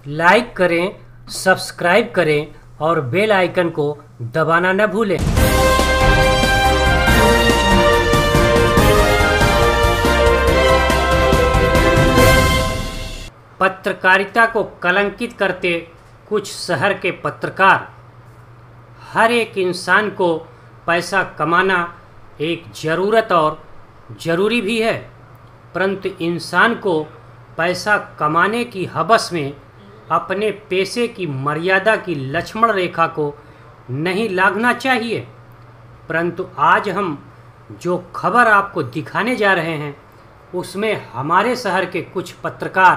Like करें, subscribe करें और बेल आइकन को दबाना न भूलें। पत्रकारिता को कलंकित करते कुछ शहर के पत्रकार। हर एक इंसान को पैसा कमाना एक ज़रूरत और ज़रूरी भी है, परंतु इंसान को पैसा कमाने की हवस में अपने पेशे की मर्यादा की लक्ष्मण रेखा को नहीं लांघना चाहिए। परंतु आज हम जो खबर आपको दिखाने जा रहे हैं उसमें हमारे शहर के कुछ पत्रकार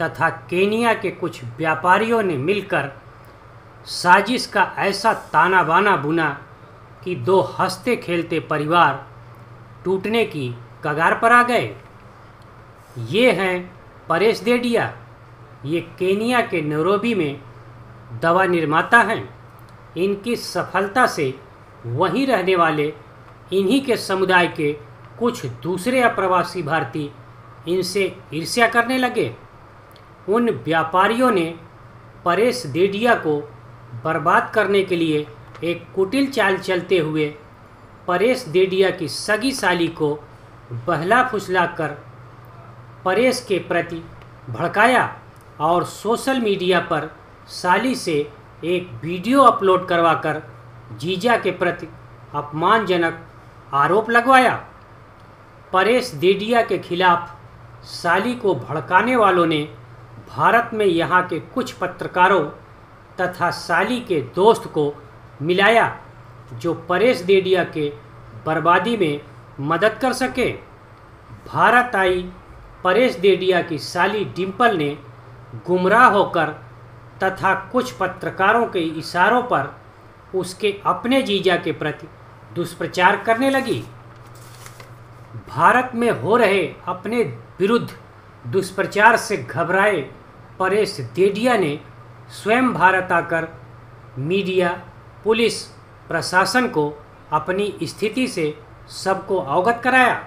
तथा केनिया के कुछ व्यापारियों ने मिलकर साजिश का ऐसा ताना बाना बुना कि दो हंसते खेलते परिवार टूटने की कगार पर आ गए। ये हैं परेश देडिया। ये केनिया के नैरोबी में दवा निर्माता हैं। इनकी सफलता से वहीं रहने वाले इन्हीं के समुदाय के कुछ दूसरे अप्रवासी भारतीय इनसे ईर्ष्या करने लगे। उन व्यापारियों ने परेश देडिया को बर्बाद करने के लिए एक कुटिल चाल चलते हुए परेश देडिया की सगी साली को बहला फुसलाकर परेश के प्रति भड़काया और सोशल मीडिया पर साली से एक वीडियो अपलोड करवाकर जीजा के प्रति अपमानजनक आरोप लगवाया। परेश देडिया के खिलाफ साली को भड़काने वालों ने भारत में यहाँ के कुछ पत्रकारों तथा साली के दोस्त को मिलाया जो परेश देडिया के बर्बादी में मदद कर सके। भारत आई परेश देडिया की साली डिम्पल ने गुमराह होकर तथा कुछ पत्रकारों के इशारों पर उसके अपने जीजा के प्रति दुष्प्रचार करने लगी। भारत में हो रहे अपने विरुद्ध दुष्प्रचार से घबराए परेश देडिया ने स्वयं भारत आकर मीडिया, पुलिस, प्रशासन को अपनी स्थिति से सबको अवगत कराया।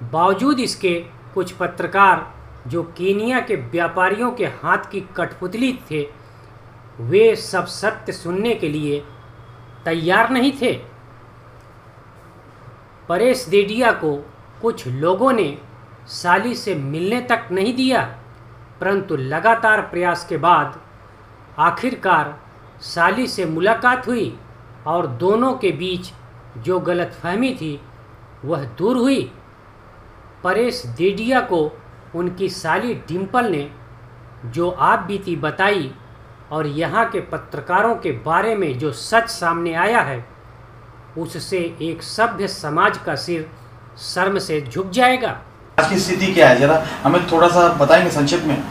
बावजूद इसके कुछ पत्रकार जो केनिया के व्यापारियों के हाथ की कठपुतली थे, वे सब सत्य सुनने के लिए तैयार नहीं थे। परेश देडिया को कुछ लोगों ने साली से मिलने तक नहीं दिया, परंतु लगातार प्रयास के बाद आखिरकार साली से मुलाकात हुई और दोनों के बीच जो गलतफहमी थी वह दूर हुई। परेश देडिया को उनकी साली डिम्पल ने जो आप बीती बताई और यहाँ के पत्रकारों के बारे में जो सच सामने आया है, उससे एक सभ्य समाज का सिर शर्म से झुक जाएगा। आज की स्थिति क्या है, जरा हमें थोड़ा सा बताएंगे संक्षिप्त में।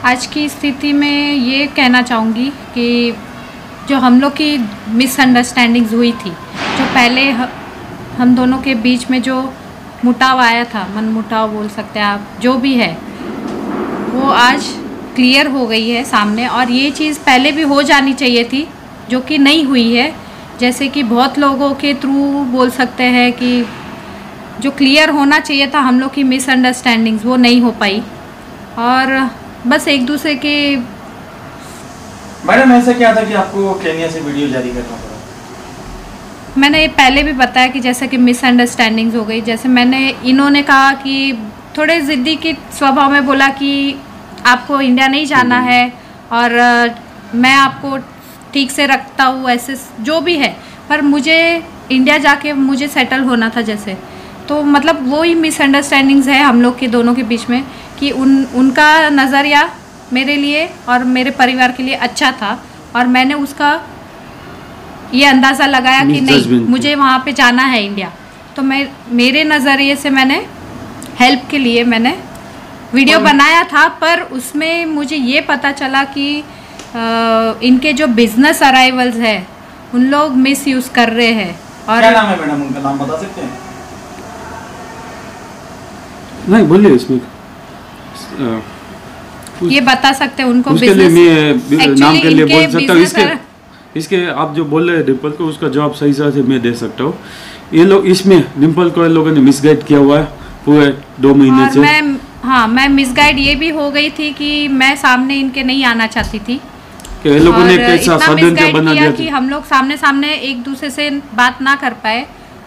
आज की स्थिति में ये कहना चाहूँगी कि जो हम लोग की मिसअंडरस्टैंडिंग्स हुई थी, जो पहले हम दोनों के बीच में जो मुटाव आया था, मनमुटाव बोल सकते हैं आप, जो भी है वो आज क्लियर हो गई है सामने। और ये चीज़ पहले भी हो जानी चाहिए थी जो कि नहीं हुई है। जैसे कि बहुत लोगों के थ्रू बोल सकते हैं कि जो क्लियर होना चाहिए था हम लोग की मिसअंडरस्टैंडिंग्स, वो नहीं हो पाई और बस एक दूसरे के। मैडम ऐसा क्या था कि आपको केनिया से वीडियो जारी करना पड़ा? मैंने पहले भी बताया कि जैसे कि मिसअंडरस्टैंडिंग्स हो गई। जैसे इन्होंने कहा कि थोड़े ज़िद्दी के स्वभाव में बोला कि आपको इंडिया नहीं जाना है और मैं आपको ठीक से रखता हूँ, ऐसे जो भी है, पर मुझे इंडिया जाके मुझे सेटल होना था जैसे। तो मतलब वो ही मिसअंडरस्टैंडिंग्स है हम लोग के दोनों के बीच में कि उनका नज़रिया मेरे लिए और मेरे परिवार के लिए अच्छा था और मैंने उसका ये अंदाज़ा लगाया कि नहीं, मुझे वहाँ पे जाना है इंडिया। तो मेरे नज़रिए से मैंने हेल्प के लिए मैंने वीडियो बनाया था, पर उसमें मुझे ये पता चला कि इनके जो बिजनेस अराइवल्स है उन लोग मिसयूज़ कर रहे हैं। और क्या नाम है मैडम, उनका नाम बता सकते हैं? नहीं बोलिए इसमें ये बता सकते हैं उनको उसके लिए मैं नाम के लिए बोल सकता हूँ। इसके आप जो बोल रहे हैं डिम्पल को, उसका जवाब सही से मैं दे सकता हूँ। ये लोग इसमें डिम्पल को इन लोगों ने मिसगाइड किया हुआ है पूरे 2 महीने से। हाँ, मैं मिसगाइड ये भी हो गई थी कि मैं सामने इनके नहीं आना चाहती थी कि ये लोगों ने और कैसा इतना षड्यंत्र मिसगाइड बना किया दिया कि था। हम लोग सामने सामने एक दूसरे से बात ना कर पाए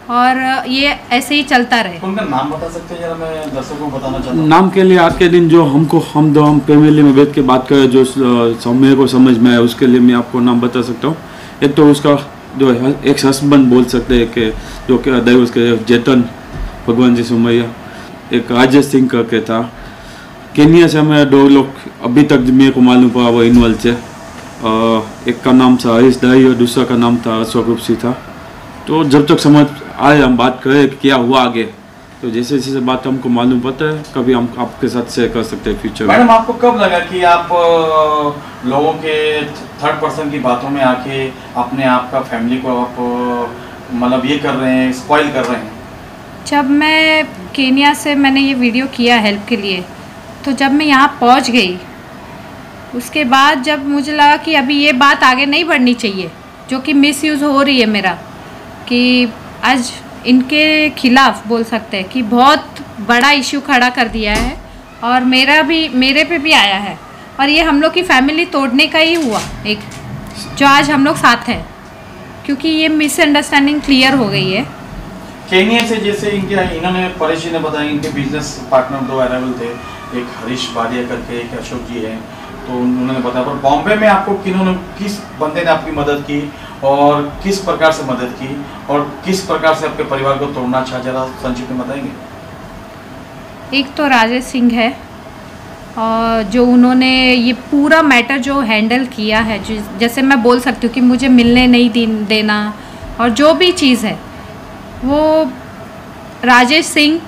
और ये ऐसे ही चलता रहे। उनका नाम बता सकते हैं जरा, मैं दर्शकों को बताना चाहता हूँ। नाम के लिए आज के दिन जो हम फैमिली में बैठ के बात करें, जो मेरे को समझ में आया उसके लिए मैं आपको नाम बता सकता हूँ। एक तो उसका जो एक हस्बैंड बोल सकते हैं कि जो कि डाइवोर्स के जैतन भगवान जी सुमैया, एक राजेश सिंह करके था। केनिया से हमें 2 लोग अभी तक मेरे को मालूम पड़ा वो इन्वॉल्व थे। एक का नाम था हरीश दाई और दूसरा का नाम था स्वरूपसी था। तो जब तक समझ आए हम बात करें कि क्या हुआ आगे, तो जैसे जैसे बात हमको मालूम पड़ता है कभी हम आपके साथ शेयर कर सकते हैं फ्यूचर में। मैडम, आपको कब लगा कि आप लोगों के थर्ड पर्सन की बातों में आके अपने आप का फैमिली को आप मतलब ये कर रहे हैं, स्पॉइल कर रहे हैं? जब मैं केनिया से मैंने ये वीडियो किया हेल्प के लिए, तो जब मैं यहाँ पहुँच गई उसके बाद जब मुझे लगा कि अभी ये बात आगे नहीं बढ़नी चाहिए, जो कि मिसयूज़ हो रही है मेरा, कि आज इनके खिलाफ बोल सकते हैं कि बहुत बड़ा इश्यू खड़ा कर दिया है और मेरे पे भी आया है और ये हम लोग की फैमिली तोड़ने का ही हुआ एक, जो आज हम लोग साथ हैं, क्योंकि ये मिसअंडरस्टैंडिंग क्लियर हो गई है। केनिया से जैसे इन्होंने परेश जी ने बताया इनके बिजनेस पार्टनर 2 अराइवल थे, एक हरीश बारिया करके, एक अशोक जी है, तो उन्होंने बताया। पर बॉम्बे में आपको किस बंदे ने आपकी मदद की और किस प्रकार से मदद की और किस प्रकार से आपके परिवार को तोड़ना चाहा, जरा संक्षिप्त में बताएंगे? एक तो राजेश सिंह है और जो उन्होंने ये पूरा मैटर जो हैंडल किया है, जैसे मैं बोल सकती हूँ कि मुझे मिलने नहीं देना और जो भी चीज़ है वो राजेश सिंह,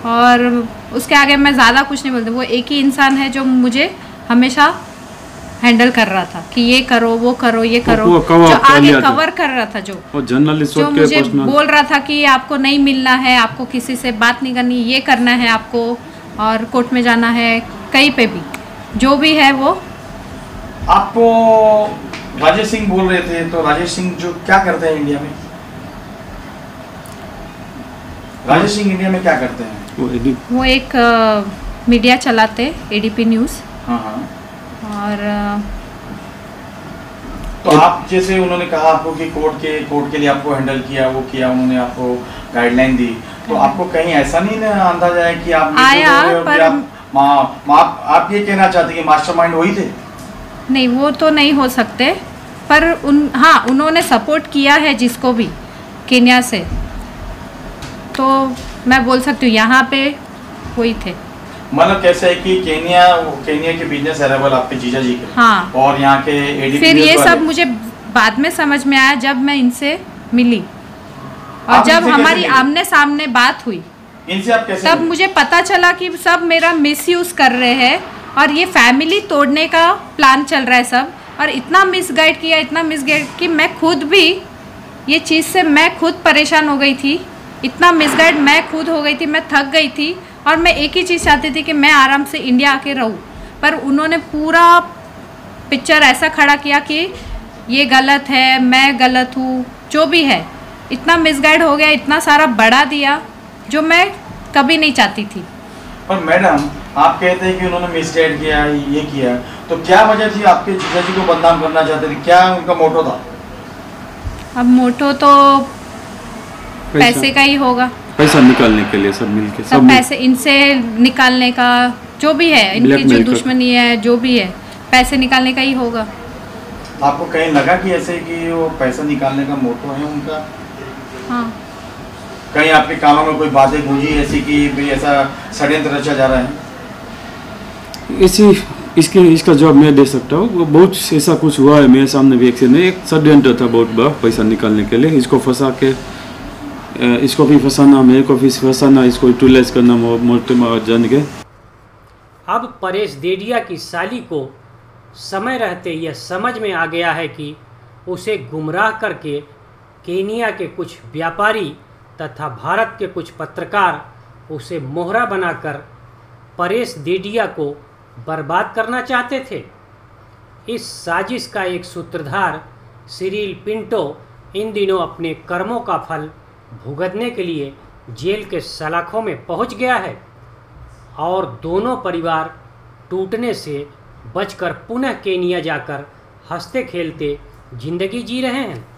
और उसके आगे मैं ज़्यादा कुछ नहीं बोलती। वो एक ही इंसान है जो मुझे हमेशा हैंडल कर रहा था कि ये करो, वो करो, ये करो, जो आगे कवर कर रहा था, जो मुझे बोल रहा था कि आपको नहीं मिलना है, आपको किसी से बात नहीं करनी, ये करना है आपको और कोर्ट में जाना है, कहीं पे भी जो भी है वो। आपको राजेश सिंह बोल रहे थे, तो राजेश सिंह जो क्या करते हैं इंडिया में? राजेश सिंह इंडिया में क्या करते हैं? वो एक मीडिया चलाते, एडीपी न्यूज़। हाँ हाँ। और तो आप जैसे उन्होंने कहा आपको कि कोर्ट के लिए आपको हैंडल किया, वो किया, उन्होंने आपको गाइडलाइन दी, तो आपको कहीं ऐसा नहीं ना अंदाजा है कि आप आया पर आप ये कहना चाहते कि मास्टरमाइंड वही थे? नहीं, वो तो नहीं हो सकते, पर उन्होंने सपोर्ट किया है जिसको भी केन्या से, तो मैं बोल सकती हूँ यहाँ पे वही थे। मतलब कैसे है कि केनिया के बिजनेस अराइवल आपके जीजा जी के, हाँ, और यहाँ के एडीपी फिर ये सब मुझे बाद में समझ में आया जब मैं इनसे मिली और जब हमारी आमने सामने बात हुई, इनसे आप कैसे तब मुझे पता चला कि सब मेरा मिसयूज कर रहे हैं और ये फैमिली तोड़ने का प्लान चल रहा है सब, और इतना मिसगाइड किया, इतना मिसगाइड कि मैं खुद भी ये चीज़ से मैं खुद परेशान हो गई थी, इतना मिसगाइड मैं खुद हो गई थी, मैं थक गई थी और मैं एक ही चीज़ चाहती थी कि मैं आराम से इंडिया आके रहूँ, पर उन्होंने पूरा पिक्चर ऐसा खड़ा किया कि ये गलत है, मैं गलत हूँ, जो भी है, इतना मिसगाइड हो गया, इतना सारा बढ़ा दिया जो मैं कभी नहीं चाहती थी। पर मैडम, आप कहते हैं कि उन्होंने मिसगाइड किया, ये किया, तो क्या वजह थी? आपके जीजा जी को बदनाम करना चाहते थे, क्या उनका मोटो था? अब मोटो तो पैसे का ही होगा, पैसा निकालने के लिए सब मिलके, सब पैसे इनसे निकालने का, जो भी है इनकी जो दुश्मनी है, जो भी है, पैसे निकालने का ही होगा। आपको कहीं लगा कि ऐसे कि वो पैसा निकालने का मोटो है उनका? हाँ। कहीं आपके कानों में कोई बातें गूंजी ऐसी कि भाई ऐसा षड्यंत्र रचा जा रहा है? इसका जवाब मैं दे सकता हूँ। वो बहुत ऐसा कुछ हुआ है मेरे सामने भी, एक षड्यंत्र था बहुत बड़ा पैसा निकालने के लिए। इसको फंसा के इसको भी फंसाना, मेरे को भी फंसाना, इसको यूटिलाइज करना मोटे जान के। अब परेश देडिया की साली को समय रहते यह समझ में आ गया है कि उसे गुमराह करके केनिया के कुछ व्यापारी तथा भारत के कुछ पत्रकार उसे मोहरा बनाकर परेश देडिया को बर्बाद करना चाहते थे। इस साजिश का एक सूत्रधार सिरिल पिंटो इन दिनों अपने कर्मों का फल भुगतने के लिए जेल के सलाखों में पहुंच गया है। और दोनों परिवार टूटने से बचकर पुनः केनिया जाकर हंसते खेलते जिंदगी जी रहे हैं।